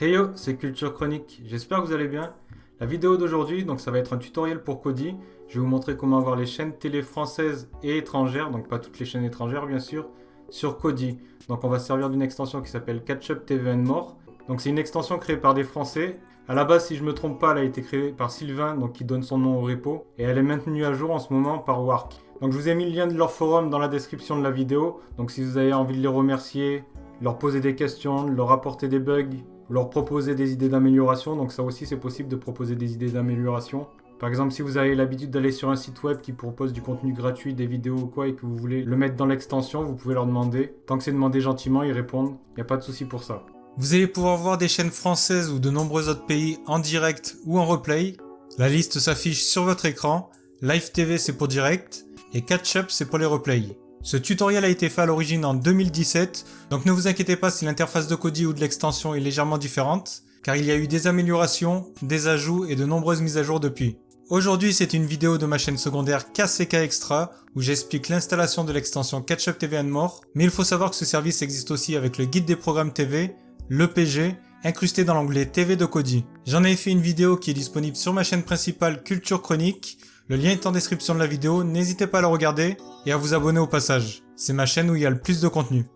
Hey yo, c'est Culture Chronique, j'espère que vous allez bien. La vidéo d'aujourd'hui, donc ça va être un tutoriel pour Kodi. Je vais vous montrer comment avoir les chaînes télé françaises et étrangères, donc pas toutes les chaînes étrangères bien sûr, sur Kodi. Donc on va se servir d'une extension qui s'appelle Catch-up TV and More. Donc c'est une extension créée par des Français. À la base, si je ne me trompe pas, elle a été créée par Sylvain, donc qui donne son nom au repo. Et elle est maintenue à jour en ce moment par Wark. Donc je vous ai mis le lien de leur forum dans la description de la vidéo. Donc si vous avez envie de les remercier, leur poser des questions, leur apporter des bugs, leur proposer des idées d'amélioration. Donc ça aussi c'est possible de proposer des idées d'amélioration. Par exemple, si vous avez l'habitude d'aller sur un site web qui propose du contenu gratuit, des vidéos ou quoi, et que vous voulez le mettre dans l'extension, vous pouvez leur demander. Tant que c'est demandé gentiment, ils répondent. Il n'y a pas de souci pour ça. Vous allez pouvoir voir des chaînes françaises ou de nombreux autres pays en direct ou en replay. La liste s'affiche sur votre écran. Live TV c'est pour direct et Catch Up c'est pour les replays. Ce tutoriel a été fait à l'origine en 2017, donc ne vous inquiétez pas si l'interface de Kodi ou de l'extension est légèrement différente, car il y a eu des améliorations, des ajouts et de nombreuses mises à jour depuis. Aujourd'hui c'est une vidéo de ma chaîne secondaire KCK Extra, où j'explique l'installation de l'extension Catch-up TV and More, mais il faut savoir que ce service existe aussi avec le guide des programmes TV, l'EPG, incrusté dans l'onglet TV de Kodi. J'en ai fait une vidéo qui est disponible sur ma chaîne principale Culture Chronique. Le lien est en description de la vidéo, n'hésitez pas à la regarder et à vous abonner au passage. C'est ma chaîne où il y a le plus de contenu.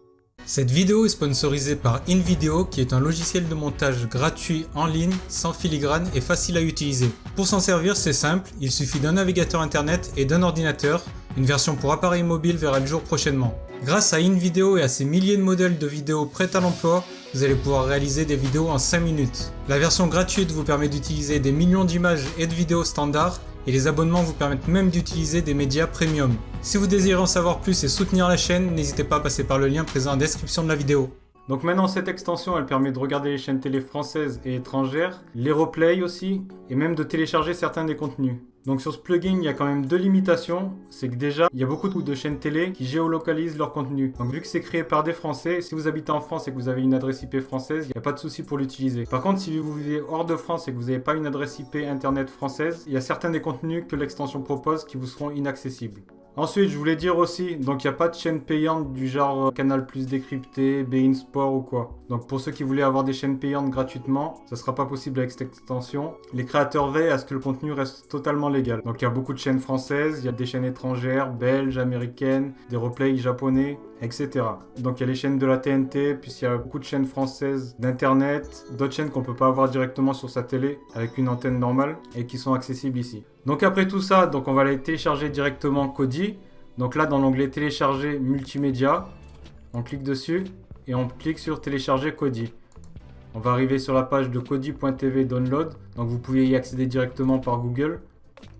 Cette vidéo est sponsorisée par InVideo qui est un logiciel de montage gratuit en ligne, sans filigrane et facile à utiliser. Pour s'en servir, c'est simple, il suffit d'un navigateur internet et d'un ordinateur. Une version pour appareil mobile verra le jour prochainement. Grâce à InVideo et à ses milliers de modèles de vidéos prêtes à l'emploi, vous allez pouvoir réaliser des vidéos en 5 minutes. La version gratuite vous permet d'utiliser des millions d'images et de vidéos standards, et les abonnements vous permettent même d'utiliser des médias premium. Si vous désirez en savoir plus et soutenir la chaîne, n'hésitez pas à passer par le lien présent en description de la vidéo. Donc maintenant cette extension elle permet de regarder les chaînes télé françaises et étrangères, les replays aussi, et même de télécharger certains des contenus. Donc sur ce plugin il y a quand même deux limitations, c'est que déjà il y a beaucoup de chaînes télé qui géolocalisent leur contenu. Donc vu que c'est créé par des Français, si vous habitez en France et que vous avez une adresse IP française, il n'y a pas de souci pour l'utiliser. Par contre si vous vivez hors de France et que vous n'avez pas une adresse IP internet française, il y a certains des contenus que l'extension propose qui vous seront inaccessibles. Ensuite, je voulais dire aussi, donc il n'y a pas de chaîne payante du genre Canal Plus décrypté, Bein Sport ou quoi. Donc pour ceux qui voulaient avoir des chaînes payantes gratuitement, ça sera pas possible avec cette extension. Les créateurs veillent à ce que le contenu reste totalement légal. Donc il y a beaucoup de chaînes françaises, il y a des chaînes étrangères, belges, américaines, des replays japonais, etc. Donc il y a les chaînes de la TNT, puis il y a beaucoup de chaînes françaises d'internet, d'autres chaînes qu'on peut pas avoir directement sur sa télé avec une antenne normale et qui sont accessibles ici. Donc après tout ça, donc on va aller télécharger directement Kodi. Donc là dans l'onglet télécharger multimédia, on clique dessus et on clique sur télécharger Kodi. On va arriver sur la page de kodi.tv download. Donc vous pouvez y accéder directement par Google.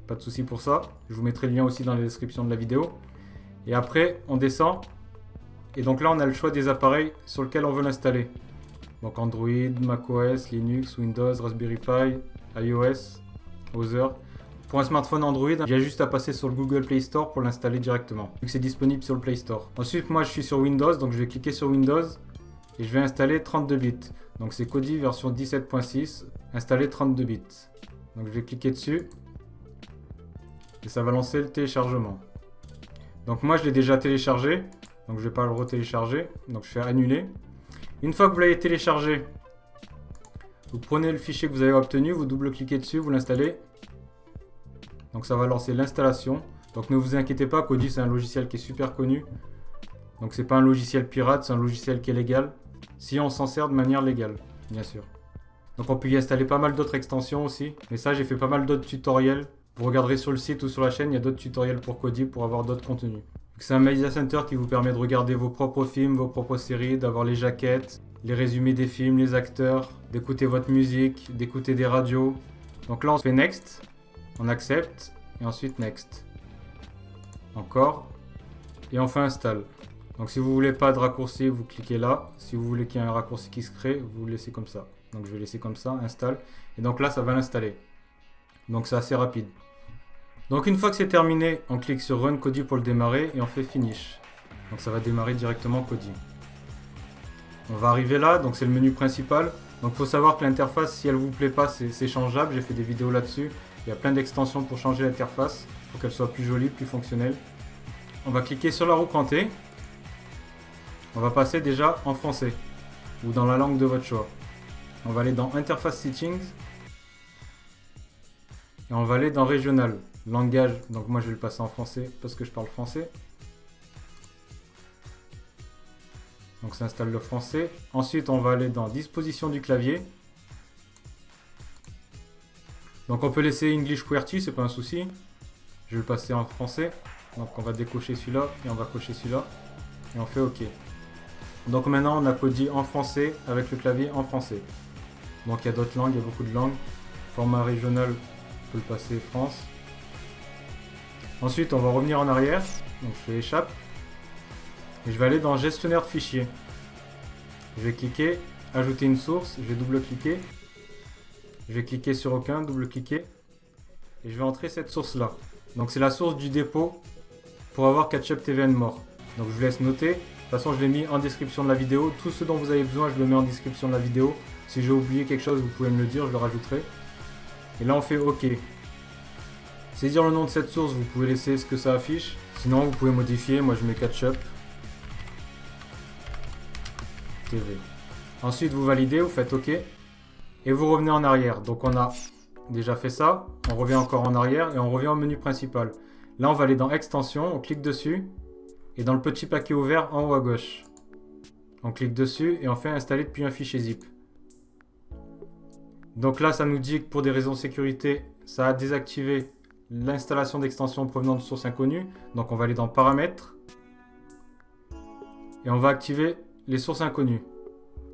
Pas de souci pour ça. Je vous mettrai le lien aussi dans la description de la vidéo. Et après on descend. Et donc là on a le choix des appareils sur lesquels on veut l'installer. Donc Android, macOS, Linux, Windows, Raspberry Pi, iOS, Other. Pour un smartphone Android, il y a juste à passer sur le Google Play Store pour l'installer directement, vu que c'est disponible sur le Play Store. Ensuite, moi je suis sur Windows, donc je vais cliquer sur Windows et je vais installer 32 bits. Donc c'est Kodi version 17.6, installer 32 bits. Donc je vais cliquer dessus et ça va lancer le téléchargement. Donc moi je l'ai déjà téléchargé, donc je ne vais pas le retélécharger, donc je fais annuler. Une fois que vous l'avez téléchargé, vous prenez le fichier que vous avez obtenu, vous double-cliquez dessus, vous l'installez. Donc ça va lancer l'installation. Donc ne vous inquiétez pas, Kodi c'est un logiciel qui est super connu. Donc c'est pas un logiciel pirate, c'est un logiciel qui est légal. Si on s'en sert de manière légale, bien sûr. Donc on peut y installer pas mal d'autres extensions aussi. Mais ça j'ai fait pas mal d'autres tutoriels. Vous regarderez sur le site ou sur la chaîne, il y a d'autres tutoriels pour Kodi pour avoir d'autres contenus. C'est un Media Center qui vous permet de regarder vos propres films, vos propres séries, d'avoir les jaquettes, les résumés des films, les acteurs, d'écouter votre musique, d'écouter des radios. Donc là on fait Next. On accepte et ensuite Next. Encore. Et on fait Install. Donc si vous voulez pas de raccourci, vous cliquez là. Si vous voulez qu'il y ait un raccourci qui se crée, vous le laissez comme ça. Donc je vais laisser comme ça, Install. Et donc là, ça va l'installer. Donc c'est assez rapide. Donc une fois que c'est terminé, on clique sur Run Kodi pour le démarrer et on fait Finish. Donc ça va démarrer directement Kodi. On va arriver là, donc c'est le menu principal. Donc il faut savoir que l'interface, si elle vous plaît pas, c'est changeable. J'ai fait des vidéos là-dessus. Il y a plein d'extensions pour changer l'interface, pour qu'elle soit plus jolie, plus fonctionnelle. On va cliquer sur la roue crantée. On va passer déjà en français, ou dans la langue de votre choix. On va aller dans Interface Settings. Et on va aller dans Régional. Langage, donc moi je vais le passer en français parce que je parle français. Donc ça installe le français. Ensuite on va aller dans Disposition du clavier. Donc on peut laisser English QWERTY, c'est pas un souci. Je vais le passer en français. Donc on va décocher celui-là et on va cocher celui-là. Et on fait OK. Donc maintenant on a Kodi en français avec le clavier en français. Donc il y a d'autres langues, il y a beaucoup de langues. Format régional, on peut le passer France. Ensuite on va revenir en arrière. Donc je fais échappe. Et je vais aller dans gestionnaire de fichiers. Je vais cliquer, ajouter une source, je vais double-cliquer. Je vais cliquer sur aucun, double-cliquer. Et je vais entrer cette source-là. Donc c'est la source du dépôt pour avoir Ketchup TVN mort. Donc je vous laisse noter. De toute façon je l'ai mis en description de la vidéo. Tout ce dont vous avez besoin, je le mets en description de la vidéo. Si j'ai oublié quelque chose, vous pouvez me le dire, je le rajouterai. Et là on fait OK. Saisir le nom de cette source, vous pouvez laisser ce que ça affiche. Sinon vous pouvez modifier, moi je mets Ketchup TV. Ensuite vous validez, vous faites OK. Et vous revenez en arrière. Donc on a déjà fait ça. On revient encore en arrière et on revient au menu principal. Là on va aller dans Extensions, on clique dessus. Et dans le petit paquet ouvert en haut à gauche. On clique dessus et on fait installer depuis un fichier zip. Donc là ça nous dit que pour des raisons de sécurité, ça a désactivé l'installation d'extensions provenant de sources inconnues. Donc on va aller dans Paramètres. Et on va activer les sources inconnues.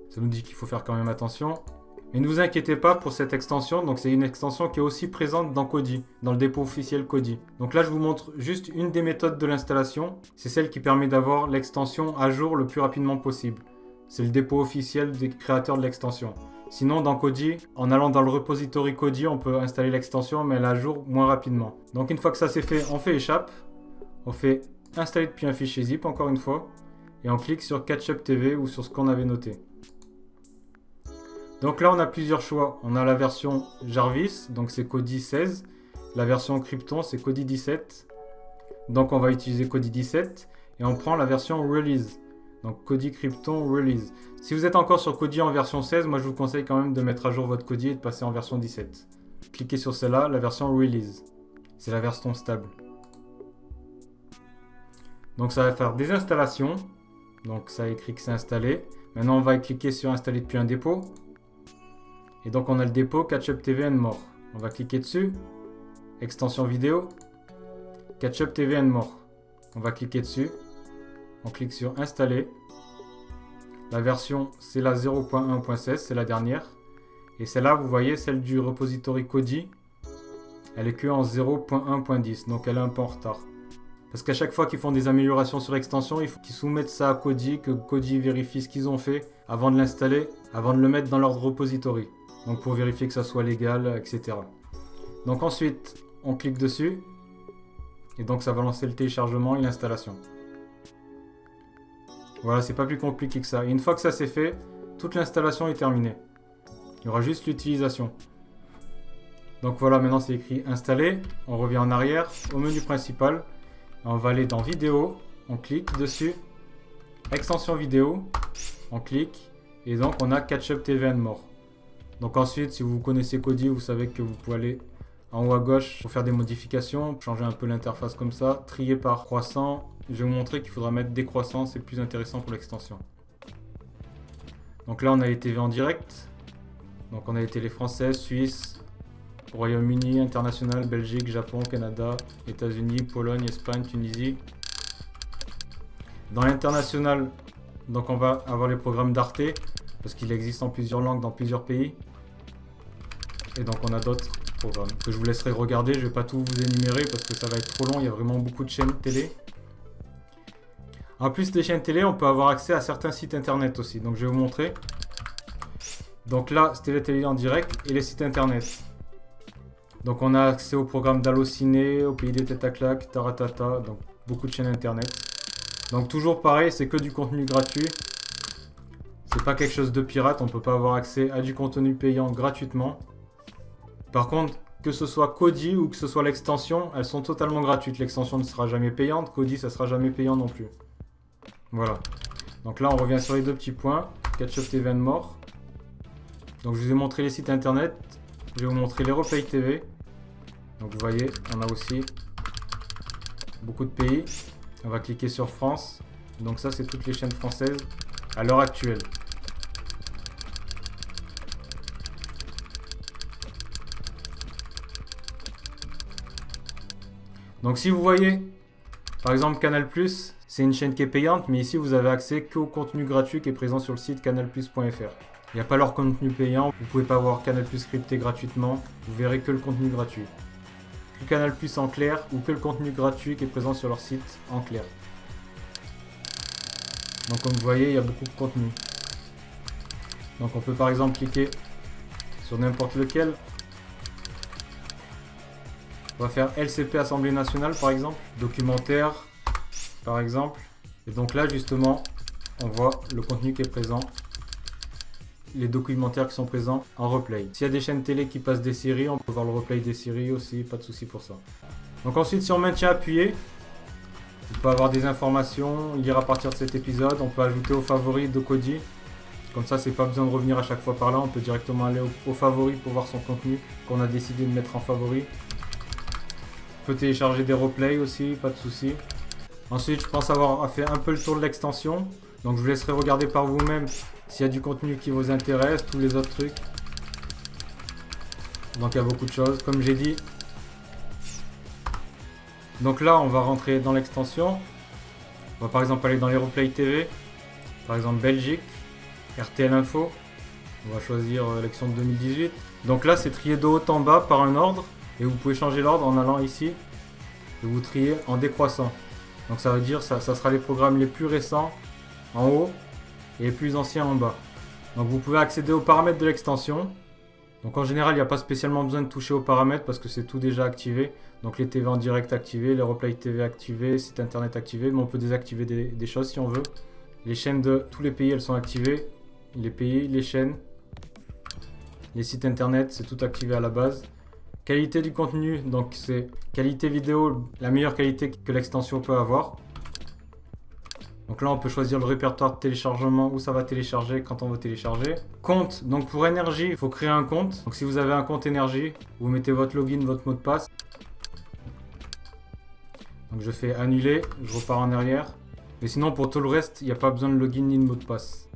Ça nous dit qu'il faut faire quand même attention. Mais ne vous inquiétez pas pour cette extension. Donc c'est une extension qui est aussi présente dans Kodi, dans le dépôt officiel Kodi. Donc là je vous montre juste une des méthodes de l'installation. C'est celle qui permet d'avoir l'extension à jour le plus rapidement possible. C'est le dépôt officiel des créateurs de l'extension. Sinon dans Kodi, en allant dans le repository Kodi, on peut installer l'extension mais elle est à jour moins rapidement. Donc une fois que ça c'est fait, on fait échappe. On fait installer depuis un fichier zip encore une fois. Et on clique sur Ketchup TV ou sur ce qu'on avait noté. Donc là on a plusieurs choix. On a la version Jarvis, donc c'est Kodi 16. La version Krypton c'est Kodi 17. Donc on va utiliser Kodi 17. Et on prend la version Release. Donc Kodi Krypton Release. Si vous êtes encore sur Kodi en version 16, moi je vous conseille quand même de mettre à jour votre Kodi et de passer en version 17. Cliquez sur celle-là, la version Release. C'est la version stable. Donc ça va faire des installations. Donc ça écrit que c'est installé. Maintenant on va cliquer sur installer depuis un dépôt. Et donc on a le dépôt Ketchup TVN mort. On va cliquer dessus. Extension vidéo. Ketchup TVN mort. On va cliquer dessus. On clique sur installer. La version c'est la 0.1.16, c'est la dernière. Et celle-là vous voyez, celle du repository Kodi. Elle est que en 0.1.10, donc elle est un peu en retard. Parce qu'à chaque fois qu'ils font des améliorations sur l'extension, il faut qu'ils soumettent ça à Kodi, que Kodi vérifie ce qu'ils ont fait avant de l'installer, avant de le mettre dans leur repository. Donc pour vérifier que ça soit légal, etc. Donc ensuite, on clique dessus. Et donc ça va lancer le téléchargement et l'installation. Voilà, c'est pas plus compliqué que ça. Et une fois que ça c'est fait, toute l'installation est terminée. Il y aura juste l'utilisation. Donc voilà, maintenant c'est écrit installer. On revient en arrière au menu principal. On va aller dans vidéo, on clique dessus, extension vidéo, on clique, et donc on a Ketchup TVN mort. Donc ensuite, si vous connaissez Kodi, vous savez que vous pouvez aller en haut à gauche pour faire des modifications, changer un peu l'interface comme ça, trier par croissant. Je vais vous montrer qu'il faudra mettre décroissant, c'est plus intéressant pour l'extension. Donc là on a les TV en direct, donc on a les télé françaises, Suisse, Royaume-Uni, International, Belgique, Japon, Canada, États-Unis, Pologne, Espagne, Tunisie. Dans l'international, donc on va avoir les programmes d'Arte, parce qu'il existe en plusieurs langues dans plusieurs pays. Et donc on a d'autres programmes que je vous laisserai regarder, je ne vais pas tout vous énumérer parce que ça va être trop long, il y a vraiment beaucoup de chaînes télé. En plus des chaînes télé, on peut avoir accès à certains sites internet aussi, donc je vais vous montrer. Donc là, c'était les télé en direct et les sites internet. Donc on a accès au programme d'Allociné, au Pays des Têtes à Claques, Taratata, donc beaucoup de chaînes internet. Donc toujours pareil, c'est que du contenu gratuit. C'est pas quelque chose de pirate, on peut pas avoir accès à du contenu payant gratuitement. Par contre, que ce soit Kodi ou que ce soit l'extension, elles sont totalement gratuites. L'extension ne sera jamais payante, Kodi ça sera jamais payant non plus. Voilà. Donc là on revient sur les deux petits points. Ketchup TVN mort. Donc je vous ai montré les sites internet. Je vais vous montrer les replays TV. Donc vous voyez, on a aussi beaucoup de pays. On va cliquer sur France. Donc ça, c'est toutes les chaînes françaises à l'heure actuelle. Donc si vous voyez, par exemple Canal+, c'est une chaîne qui est payante, mais ici vous avez accès qu'au contenu gratuit qui est présent sur le site canalplus.fr. Il n'y a pas leur contenu payant, vous ne pouvez pas voir Canal+ crypté gratuitement, vous verrez que le contenu gratuit. Que Canal+ en clair ou que le contenu gratuit qui est présent sur leur site en clair. Donc comme vous voyez, il y a beaucoup de contenu. Donc on peut par exemple cliquer sur n'importe lequel. On va faire LCP Assemblée Nationale par exemple, documentaire par exemple. Et donc là justement, on voit le contenu qui est présent, les documentaires qui sont présents en replay. S'il y a des chaînes télé qui passent des séries, on peut voir le replay des séries aussi, pas de souci pour ça. Donc ensuite, si on maintient appuyé, on peut avoir des informations, lire à partir de cet épisode, on peut ajouter aux favoris de Kodi. Comme ça, c'est pas besoin de revenir à chaque fois par là, on peut directement aller aux favoris pour voir son contenu qu'on a décidé de mettre en favoris. On peut télécharger des replays aussi, pas de souci. Ensuite, je pense avoir fait un peu le tour de l'extension. Donc je vous laisserai regarder par vous-même s'il y a du contenu qui vous intéresse, tous les autres trucs. Donc il y a beaucoup de choses, comme j'ai dit. Donc là, on va rentrer dans l'extension. On va par exemple aller dans les replays TV. Par exemple Belgique, RTL Info. On va choisir l'élection de 2018. Donc là, c'est trié de haut en bas par un ordre. Et vous pouvez changer l'ordre en allant ici. Et vous triez en décroissant. Donc ça veut dire ça sera les programmes les plus récents en haut et les plus anciens en bas. Donc vous pouvez accéder aux paramètres de l'extension. Donc en général, il n'y a pas spécialement besoin de toucher aux paramètres parce que c'est tout déjà activé. Donc les TV en direct activés, les replays TV activés, site internet activé, mais on peut désactiver des choses si on veut. Les chaînes de tous les pays, elles sont activées. Les pays, les chaînes, les sites internet, c'est tout activé à la base. Qualité du contenu, donc c'est qualité vidéo, la meilleure qualité que l'extension peut avoir. Donc là, on peut choisir le répertoire de téléchargement, où ça va télécharger, quand on veut télécharger. Compte, donc pour énergie, il faut créer un compte. Donc si vous avez un compte énergie, vous mettez votre login, votre mot de passe. Donc je fais annuler, je repars en arrière. Mais sinon, pour tout le reste, il n'y a pas besoin de login ni de mot de passe.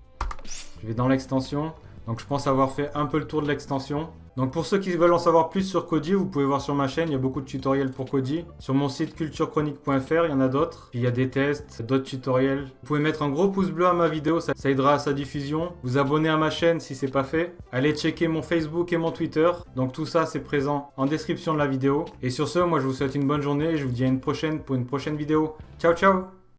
Je vais dans l'extension. Donc je pense avoir fait un peu le tour de l'extension. Donc pour ceux qui veulent en savoir plus sur Kodi, vous pouvez voir sur ma chaîne, il y a beaucoup de tutoriels pour Kodi. Sur mon site culturechronique.fr, il y en a d'autres. Puis il y a des tests, d'autres tutoriels. Vous pouvez mettre un gros pouce bleu à ma vidéo, ça aidera à sa diffusion. Vous abonner à ma chaîne si c'est pas fait. Allez checker mon Facebook et mon Twitter. Donc tout ça c'est présent en description de la vidéo. Et sur ce, moi je vous souhaite une bonne journée et je vous dis à une prochaine pour une prochaine vidéo. Ciao ciao!